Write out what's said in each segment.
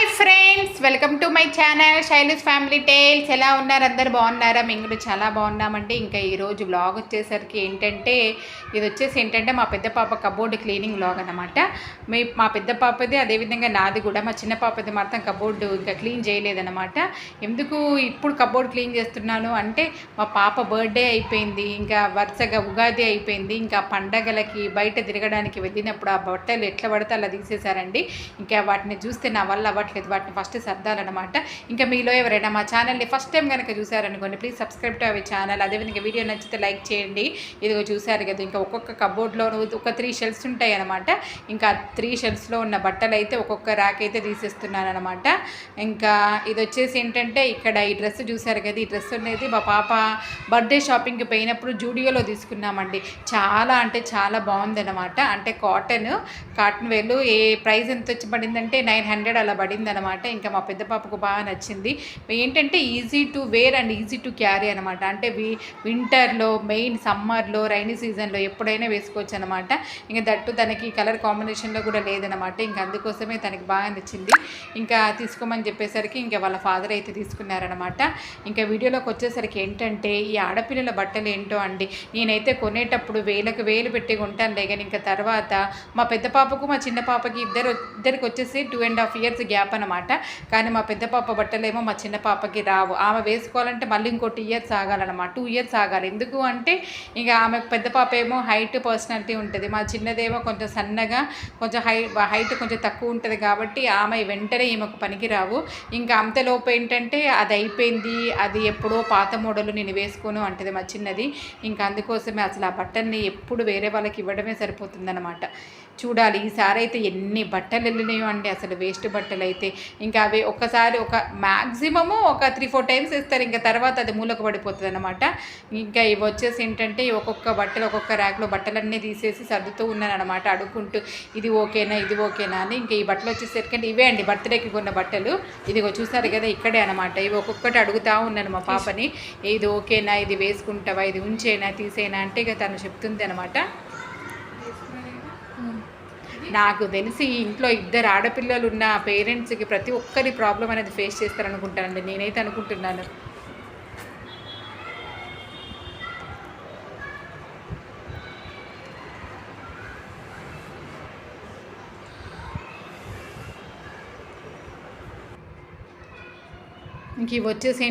Hi friends, welcome to my channel Shailu's family tales. ఎలా ఉన్నారు? అందరు బాగున్నారా? మేము కూడా చాలా బాగున్నామండి. ఇంకా ఈరోజు వ్లాగ్ వచ్చేసరికి ఇది వచ్చేసి మా పెద్ద పాప కబోర్డ్ క్లీనింగ్ వ్లాగ్ అనమాట. మా పెద్ద పాపది, అదేవిధంగా నాది కూడా. మా చిన్న పాపది మాత్రం కబోర్డు ఇంకా క్లీన్ చేయలేదన్నమాట. ఎందుకు ఇప్పుడు కబోర్డ్ క్లీన్ చేస్తున్నాను అంటే, మా పాప బర్త్డే అయిపోయింది, ఇంకా వరుసగా ఉగాది అయిపోయింది. ఇంకా పండగలకి బయట తిరగడానికి వెళ్ళినప్పుడు ఆ బట్టలు ఎట్లా పడితే అలా తీసేశారండి. ఇంకా వాటిని చూస్తే నా వల్ల అవ్వట్లేదు, వాటిని ఫస్ట్ సర్దాలన్నమాట. ఇంకా మీలో ఎవరైనా మా ఛానల్ని ఫస్ట్ టైం కనుక చూసారనుకోండి, please subscribe to our channel. అదేవిధంగా వీడియో నచ్చితే లైక్ చేయండి. ఇదిగో చూసారు కదా, ఇంకా ఒక్కొక్క కబోర్డ్లో ఒక 3 షెల్ఫ్స్ ఉంటాయి అనమాట. ఇంకా 3 షెల్ఫ్స్లో ఉన్న బట్టలు అయితే ఒక్కొక్క ర్యాక్ అయితే తీసేస్తున్నాను అనమాట. ఇంకా ఇది వచ్చేసి ఇక్కడ ఈ డ్రెస్ చూసారు కదా, ఈ డ్రెస్ అనేది మా పాప బర్త్డే షాపింగ్కి పోయినప్పుడు జూడియోలో తీసుకున్నామండి. చాలా అంటే చాలా బాగుందన్నమాట. అంటే కాటన్ వేలు ప్రైస్ ఎంత వచ్చి పడిందంటే 900 అలా పడింది అనమాట. ఇంకా మా పెద్ద పాపకు బాగా నచ్చింది. Easy to wear and easy to carry అనమాట. అంటే వింటర్లో, మెయిన్ సమ్మర్లో, రైనీ సీజన్లో ఎప్పుడైనా వేసుకోవచ్చు అనమాట. ఇంకా దట్టు తనకి కలర్ కాంబినేషన్లో కూడా లేదనమాట. ఇంకా అందుకోసమే తనకి బాగా నచ్చింది. ఇంకా తీసుకోమని చెప్పేసరికి ఇంకా వాళ్ళ ఫాదర్ అయితే తీసుకున్నారనమాట. ఇంకా వీడియోలోకి వచ్చేసరికి ఈ ఆడపిల్లల బట్టలు ఏంటో అండి, నేనైతే కొనేటప్పుడు వేలకు వేలు పెట్టి కొంటానులే. కానీ ఇంకా తర్వాత మా పెద్ద పాపకు మా చిన్న పాపకి ఇద్దరికి వచ్చేసి 2.5 years గ్యాప్ అనమాట. కానీ మా పెద్ద పాప బట్టలేమో మా చిన్న పాపకి రావు. ఆమె వేసుకోవాలంటే మళ్ళీ ఇంకో 2 years ఆగాలన్నమాట. 2 years ఆగాలి. ఎందుకు అంటే ఇక ఆమె పెద్ద పాప ఏమో హైట్ పర్సనాలిటీ ఉంటుంది, మా చిన్నదేమో కొంచెం సన్నగా, కొంచెం హైట్ కొంచెం తక్కువ ఉంటుంది. కాబట్టి ఆమె వెంటనే ఈమెకు పనికి రావు. ఇంకా అంతలోపు అది అయిపోయింది, అది ఎప్పుడో పాత మోడలు నేను వేసుకోను అంటది మా చిన్నది. ఇంకా అందుకోసమే అసలు ఆ బట్టల్ని ఎప్పుడు వేరే వాళ్ళకి ఇవ్వడమే సరిపోతుందన్నమాట. చూడాలి ఈసారి అయితే ఎన్ని బట్టలు వెళ్ళినాయో అండి, అసలు వేస్ట్ బట్టలు అయితే. ఇంకా అవి ఒక్కసారి మ్యాక్సిమము ఒక 3-4 times వేస్తారు. ఇంకా తర్వాత అది మూలకు పడిపోతుంది అనమాట. ఇంకా ఇవి వచ్చేసి ఒక్కొక్క ఒక్కొక్క ర్యాక్లో బట్టలన్నీ తీసేసి సర్దుతూ ఉన్నాను అనమాట, అడుక్కుంటూ ఇది ఓకేనా అని. ఇంకా ఈ బట్టలు వచ్చేసరికి ఇవే అండి బర్త్డేకి కొన్న బట్టలు. ఇదిగో చూసారు కదా, ఇక్కడే అనమాట. ఇవి ఒక్కొక్కటి అడుగుతూ ఉన్నాను మా పాపని, ఇది ఓకేనా, ఇది వేసుకుంటావా, ఇది ఉంచేనా, తీసేనా అంటే ఇక తను చెప్తుంది అనమాట. నాకు తెలిసి ఇంట్లో 2 ఆడపిల్లలు ఉన్న పేరెంట్స్కి ప్రతి ఒక్కరి ప్రాబ్లం అనేది ఫేస్ చేస్తారనుకుంటానండి, నేనైతే అనుకుంటున్నాను. ఇంక ఇవి వచ్చేసి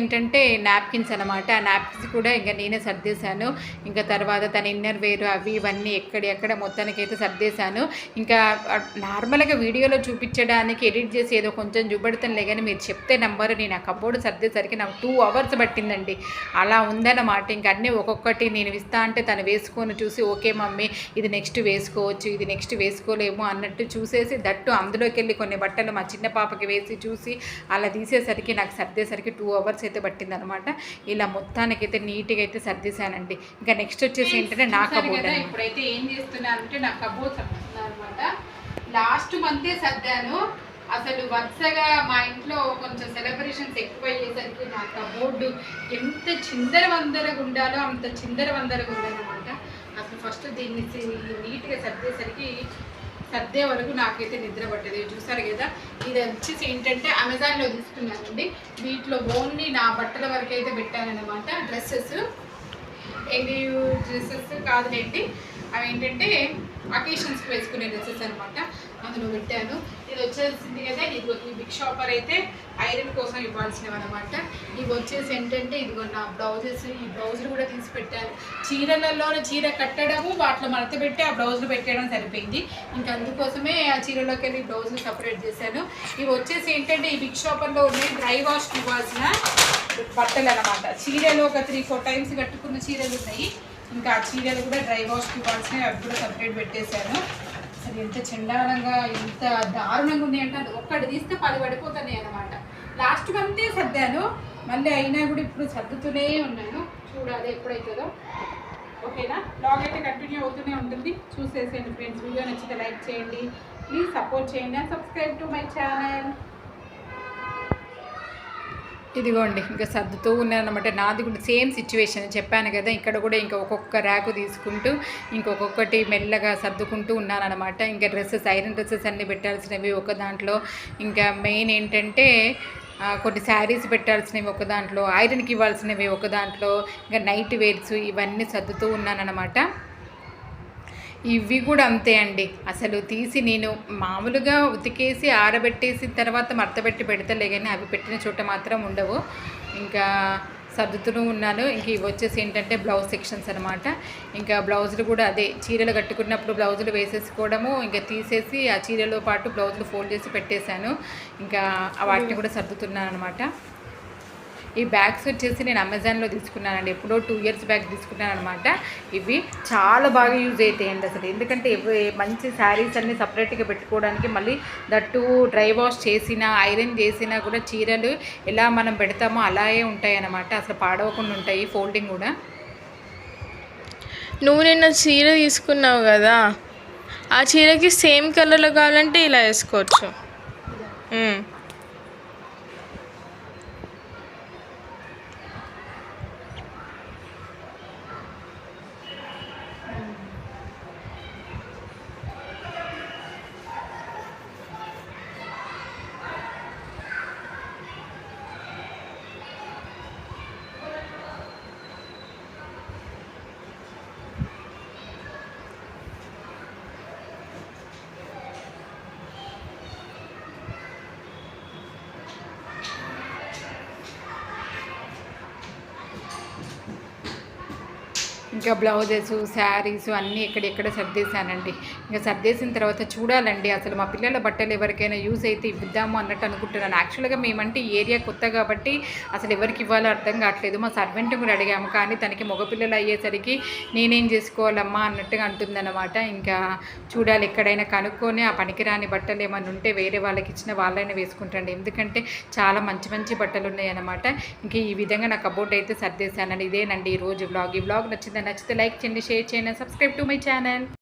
నాప్కిన్స్ అనమాట. ఆ నాప్కిన్స్ కూడా ఇంకా నేనే సర్దేశాను. ఇంకా తర్వాత తన ఇన్నర్ వేరు అవి ఇవన్నీ ఎక్కడ మొత్తానికైతే సర్దేశాను. ఇంకా నార్మల్గా వీడియోలో చూపించడానికి ఎడిట్ చేసి ఏదో కొంచెం చూపెడతానులే, కానీ మీరు చెప్తే నంబరు. నేను ఆ కబోర్డు సర్దేసరికి నాకు 2 hours పట్టిందండి. అలా ఉందన్నమాట. ఇంక అన్నీ ఒక్కొక్కటి నేను ఇస్తా అంటే తను వేసుకొని చూసి, ఓకే మమ్మీ ఇది నెక్స్ట్ వేసుకోవచ్చు, ఇది నెక్స్ట్ వేసుకోలేము అన్నట్టు చూసేసి, దట్టు అందులోకి వెళ్ళి కొన్ని బట్టలు మా చిన్న పాపకి వేసి చూసి అలా తీసేసరికి నాకు సర్దేసరికి 2 hours అయితే పట్టిందనమాట. ఇలా మొత్తానికైతే నీట్గా అయితే సర్దేశానండి. ఇంకా నెక్స్ట్ వచ్చేసి నా కబోర్డ్. ఇప్పుడైతే ఏం చేస్తున్నానంటే నా కబోర్డ్ సర్దుతున్నాను అనమాట. లాస్ట్ మంతే సర్దాను. అసలు వరుసగా మా ఇంట్లో కొంచెం సెలబ్రేషన్స్ ఎక్కువ అయ్యేసరికి నా కబోర్డు ఎంత చిందరవందరగా ఉండాలో అంత చిందరవందరగా ఉందన్నమాట. అసలు ఫస్ట్ దీన్ని నీట్గా సర్దే వరకు నాకైతే నిద్ర పట్టదు. చూసారు కదా, ఇది వచ్చేసి అమెజాన్లో తీసుకున్నానండి. వీటిలో ఓన్లీ నా బట్టల వరకు అయితే పెట్టానన్నమాట. డ్రెస్సెస్ కాదులేండి, అవి అకేషన్స్కి వేసుకునే డ్రెస్సెస్ అనమాట. అందులో పెట్టాను. ఇది వచ్చేసింది కదా, ఈ బిగ్ షాపర్ అయితే ఐరన్ కోసం ఇవ్వాల్సినవి అనమాట. ఇవి వచ్చేసి ఇదిగో నా బ్లౌజెస్, ఈ బ్లౌజులు కూడా తీసి పెట్టాను. చీర కట్టడము, వాటిలో మడత పెట్టి ఆ బ్లౌజులు పెట్టడం సరిపోయింది. ఇంకా అందుకోసమే ఆ చీరలోకి వెళ్ళి బ్లౌజులు సపరేట్ చేశాను. ఇవి వచ్చేసి ఈ బిగ్ షాపర్లో ఉన్నాయి డ్రై వాష్కి ఇవ్వాల్సిన బట్టలు అనమాట. చీరలు ఒక 3-4 times కట్టుకున్న చీరలు ఉన్నాయి. ఇంకా ఆ చీరలు కూడా డ్రై వాష్కి ఇవ్వాల్సినవి, అవి కూడా సపరేట్ పెట్టేశాను. అసలు ఎంత చండాలంగా, ఎంత దారుణంగా ఉన్నాయి అంటే, అది ఒక్కటి తీస్తే 10 పడిపోతున్నాయి అనమాట. లాస్ట్ మంతే సర్దాను, మళ్ళీ అయినా కూడా ఇప్పుడు సర్దుతూనే ఉన్నాను. చూడాలి ఎప్పుడైతుందో. ఓకేనా, బ్లాగ్ అయితే కంటిన్యూ అవుతూనే ఉంటుంది, చూసేసేయండి ఫ్రెండ్స్. వీడియో నచ్చితే లైక్ చేయండి, ప్లీజ్ సపోర్ట్ చేయండి and subscribe to my channel. ఇదిగోండి ఇంకా సర్దుతూ ఉన్నానమాట. నాది కూడా సేమ్ సిచ్యువేషన్ చెప్పాను కదా, ఇక్కడ కూడా ఇంకా ఒక్కొక్క ర్యాకు తీసుకుంటూ ఇంకొకటి మెల్లగా సర్దుకుంటూ ఉన్నానన్నమాట. ఇంకా డ్రెస్సెస్, ఐరన్ డ్రెస్సెస్ అన్నీ పెట్టాల్సినవి ఒక దాంట్లో, ఇంకా మెయిన్ ఏంటంటే కొన్ని శారీస్ పెట్టాల్సినవి ఒక దాంట్లో, ఐరన్కి ఇవ్వాల్సినవి ఒక దాంట్లో, ఇంకా నైట్ వేర్స్ ఇవన్నీ సర్దుతూ ఉన్నానన్నమాట. ఇవి కూడా అంతే అండి. అసలు తీసి నేను మామూలుగా ఉతికేసి ఆరబెట్టేసి తర్వాత మడతపెట్టి పెడతలే, కానీ అవి పెట్టిన చోట మాత్రం ఉండవు. ఇంకా సర్దుతూ ఉన్నాను. ఇంక ఇవి వచ్చేసి ఏంటంటే బ్లౌజ్ సెక్షన్స్ అనమాట. ఇంకా బ్లౌజులు కూడా అదే, చీరలు కట్టుకున్నప్పుడు బ్లౌజులు వేసేసుకోవడము, ఇంకా తీసేసి ఆ చీరలో పాటు బ్లౌజులు ఫోల్డ్ చేసి పెట్టేశాను. ఇంకా వాటిని కూడా సర్దుతున్నాను అనమాట. ఈ బ్యాగ్స్ వచ్చేసి నేను అమెజాన్లో తీసుకున్నానండి. ఎప్పుడో 2 years బ్యాగ్ తీసుకున్నాను అనమాట. ఇవి చాలా బాగా యూజ్ అవుతాయండి అసలు. ఎందుకంటే మంచి శారీస్ అన్నీ సపరేట్గా పెట్టుకోవడానికి, మళ్ళీ దట్టు డ్రై వాష్ చేసినా ఐరన్ చేసినా కూడా చీరలు ఎలా మనం పెడతామో అలాగే ఉంటాయి అన్నమాట. అసలు పాడవకుండా ఉంటాయి, ఫోల్డింగ్ కూడా. నువ్వు నిన్న చీర తీసుకున్నావు కదా, ఆ చీరకి సేమ్ కలర్లో కావాలంటే ఇలా వేసుకోవచ్చు. ఇంకా బ్లౌజెస్, శారీస్ అన్నీ ఎక్కడెక్కడ సర్దేశానండి. ఇంకా సర్దేసిన తర్వాత చూడాలండి, అసలు మా పిల్లల బట్టలు ఎవరికైనా యూజ్ అయితే ఇద్దాము అన్నట్టు అనుకుంటున్నాను. యాక్చువల్గా మేమంటే ఈ ఏరియా కొత్త కాబట్టి అసలు ఎవరికి ఇవ్వాలో అర్థం కావట్లేదు. మా సర్వెంట్ కూడా అడిగాము, కానీ తనకి మగపిల్లలు అయ్యేసరికి నేనేం చేసుకోవాలమ్మా అన్నట్టుగా అంటుందన్నమాట. ఇంకా చూడాలి, ఎక్కడైనా కనుక్కొని ఆ పనికిరాని బట్టలు ఏమైనా ఉంటే వేరే వాళ్ళకి ఇచ్చిన వాళ్ళైనా వేసుకుంటాండి. ఎందుకంటే చాలా మంచి మంచి బట్టలు ఉన్నాయన్నమాట. ఇంక ఈ విధంగా నా కబోర్డ్ అయితే సర్దేశానండి. ఇదేనండి ఈరోజు బ్లాగ్. ఈ బ్లాగ్ నచ్చితే లైక్ చేయండి, షేర్ చేయండి, సబ్స్క్రైబ్ టు మై ఛానల్.